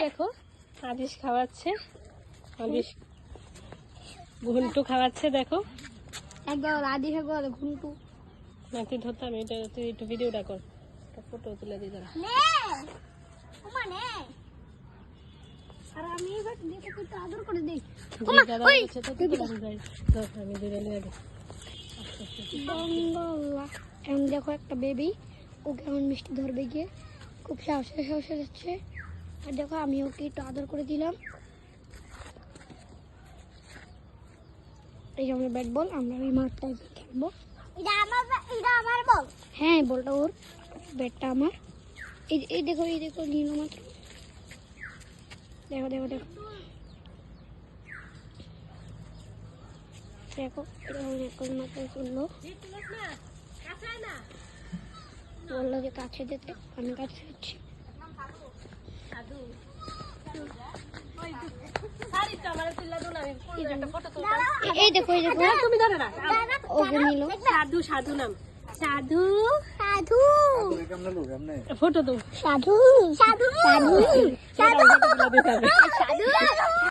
দেখো আদিশ খাওয়াচ্ছে, আদিশ ঘুন্টু খাওয়াচ্ছে দেখো। একবার আদিশ একবার ঘুন্টু। না তুই ধরতে, আমি এটা তুই একটু ভিডিওটা কর, একটা ফটো তুলে দিই দাঁড়া। আর আমি এবার দেখো একটু আদর করে দেই। দাদা বলছে তো তুই যাই ধর, আমি দিলে নিয়ে দিই। এখন দেখো একটা বেবি, ও কেমন মিষ্টি ধরবে গিয়ে, খুব সাহসে সাহসে যাচ্ছে। আর দেখো আমি ওকে একটু আদর করে দিলাম। এই যে আমরা ব্যাট বল, আমরা ওই মাঠটায় খেলবো। এটা আমার বল। হ্যাঁ বলটা ওর, ব্যাটটা আমার। এই দেখো নিল মাত্র। দেখো দেখো দেখো দেখো এরকম মাথায় চললো, বললো যে কাছে যেতে, আমি কাছে যাচ্ছি। এই দেখো তুমি ধরো না, ওকে নিল। সাধু সাধু নাম, সাধু সাধু ফটো তো সাধু সাধু সাধু সাধু সাধু।